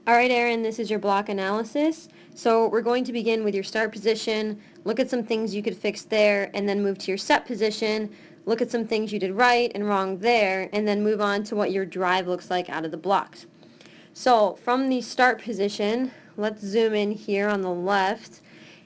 Alright, Aaron, this is your block analysis. So we're going to begin with your start position, look at some things you could fix there, and then move to your set position, look at some things you did right and wrong there, and then move on to what your drive looks like out of the blocks. So from the start position, let's zoom in here on the left.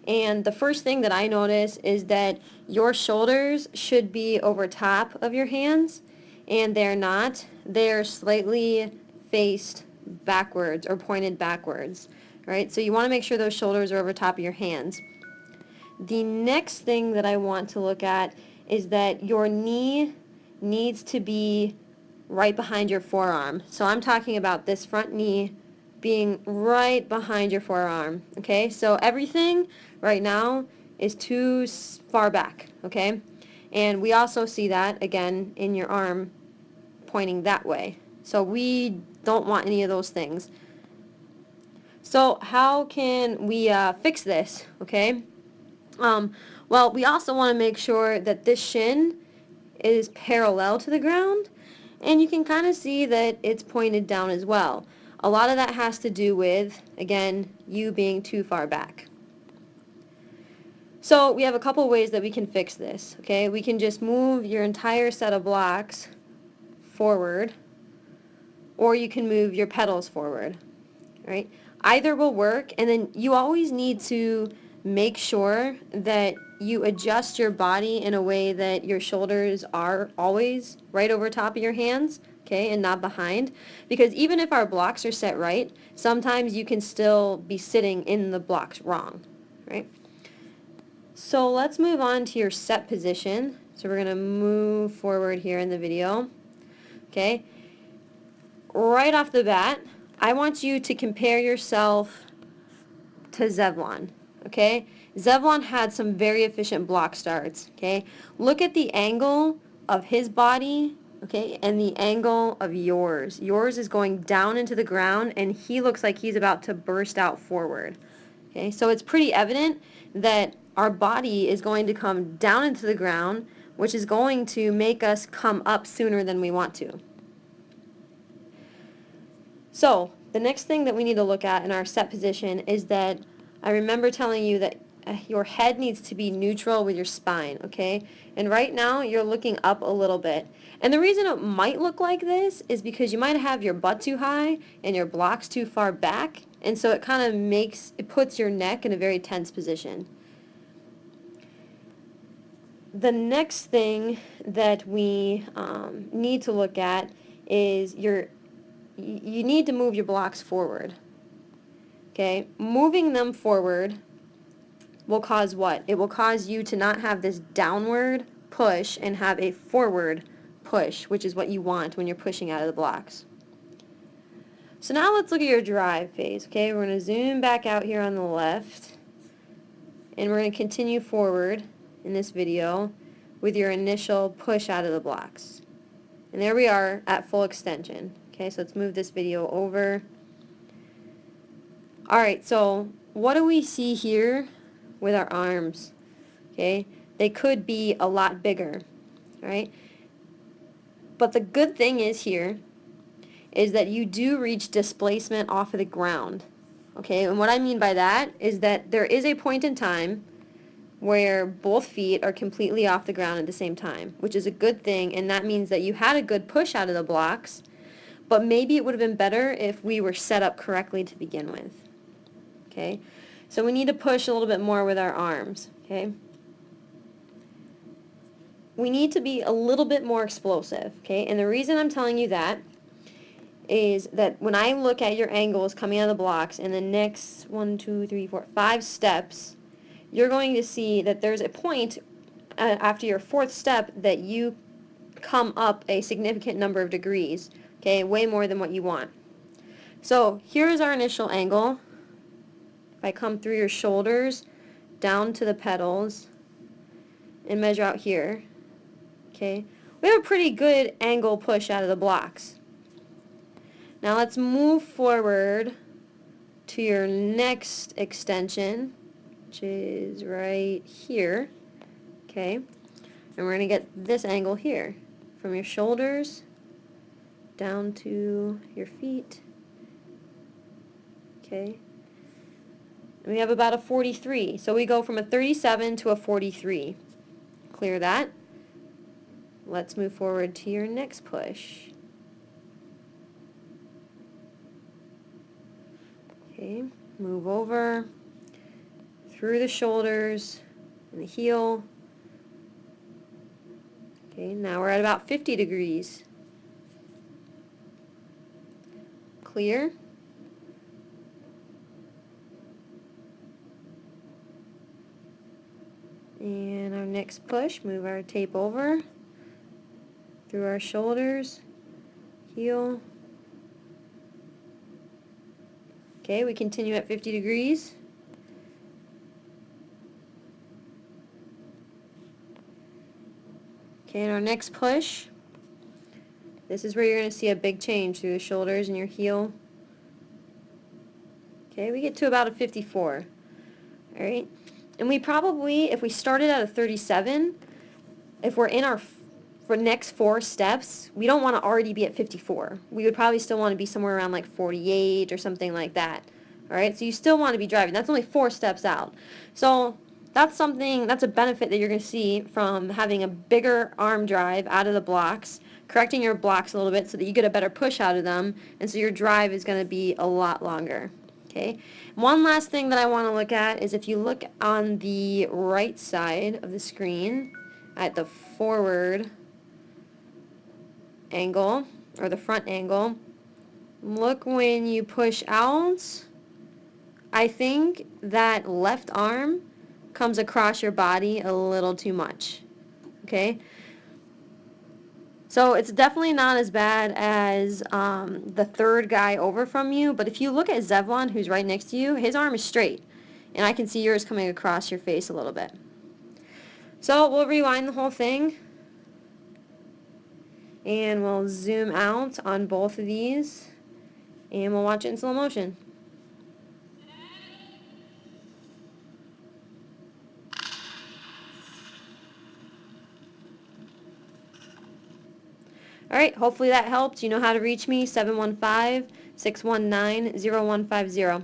And the first thing that I notice is that your shoulders should be over top of your hands, and they're not. They're slightly faced backwards or pointed backwards, right? So you want to make sure those shoulders are over top of your hands. The next thing that I want to look at is that your knee needs to be right behind your forearm. So I'm talking about this front knee being right behind your forearm, okay? So everything right now is too far back, okay? And we also see that, again, in your arm pointing that way. So we don't want any of those things. So how can we fix this, okay? Well, we also want to make sure that this shin is parallel to the ground, and you can kind of see that it's pointed down as well. A lot of that has to do with, again, you being too far back. So we have a couple ways that we can fix this, okay? We can just move your entire set of blocks forward, or you can move your pedals forward, right? Either will work, and then you always need to make sure that you adjust your body in a way that your shoulders are always right over top of your hands, okay, and not behind. Because even if our blocks are set right, sometimes you can still be sitting in the blocks wrong, right? So let's move on to your set position. So we're going to move forward here in the video, okay? Right off the bat, I want you to compare yourself to Zevlon, okay? Zevlon had some very efficient block starts, okay? Look at the angle of his body, okay, and the angle of yours. Yours is going down into the ground, and he looks like he's about to burst out forward, okay? So it's pretty evident that our body is going to come down into the ground, which is going to make us come up sooner than we want to. So the next thing that we need to look at in our set position is that I remember telling you that your head needs to be neutral with your spine, okay? And right now you're looking up a little bit. And the reason it might look like this is because you might have your butt too high and your blocks too far back, and so it kind of puts your neck in a very tense position. The next thing that we need to look at is you need to move your blocks forward. Okay, moving them forward will cause what? It will cause you to not have this downward push and have a forward push, which is what you want when you're pushing out of the blocks. So now let's look at your drive phase. Okay, we're going to zoom back out here on the left, and we're going to continue forward in this video with your initial push out of the blocks. And there we are at full extension. Okay, so let's move this video over. Alright, so what do we see here with our arms? Okay, they could be a lot bigger, right? But the good thing is here is that you do reach displacement off of the ground. Okay, and what I mean by that is that there is a point in time where both feet are completely off the ground at the same time, which is a good thing, and that means that you had a good push out of the blocks, but maybe it would have been better if we were set up correctly to begin with. Okay, so we need to push a little bit more with our arms, okay? We need to be a little bit more explosive, okay? And the reason I'm telling you that is that when I look at your angles coming out of the blocks in the next 5 steps, you're going to see that there's a point after your 4th step that you come up a significant number of degrees, okay? Way more than what you want. So here's our initial angle. If I come through your shoulders down to the pedals and measure out here, okay, we have a pretty good angle push out of the blocks. Now let's move forward to your next extension, which is right here, okay, and we're going to get this angle here from your shoulders down to your feet Okay. And we have about a 43. So we go from a 37 to a 43. Clear that. Let's move forward to your next push. Okay, move over through the shoulders and the heel. Okay, now we're at about 50 degrees. Clear. And our next push, move our tape over through our shoulders, heel. Okay, we continue at 50 degrees. Okay, and our next push, this is where you're going to see a big change through the shoulders and your heel. Okay, we get to about a 54. Alright, and we probably, if we started at a 37, if we're in our for next 4 steps, we don't want to already be at 54. We would probably still want to be somewhere around like 48 or something like that. Alright, so you still want to be driving. That's only 4 steps out. So that's something, that's a benefit that you're going to see from having a bigger arm drive out of the blocks, correcting your blocks a little bit so that you get a better push out of them, and so your drive is going to be a lot longer. Okay. One last thing that I want to look at is if you look on the right side of the screen at the forward angle, or the front angle, look when you push out. I think that left arm comes across your body a little too much. Okay? So it's definitely not as bad as the third guy over from you, but if you look at Zevlon, who's right next to you, his arm is straight, and I can see yours coming across your face a little bit. So we'll rewind the whole thing, and we'll zoom out on both of these, and we'll watch it in slow motion. Alright, hopefully that helped. You know how to reach me, 715-619-0150.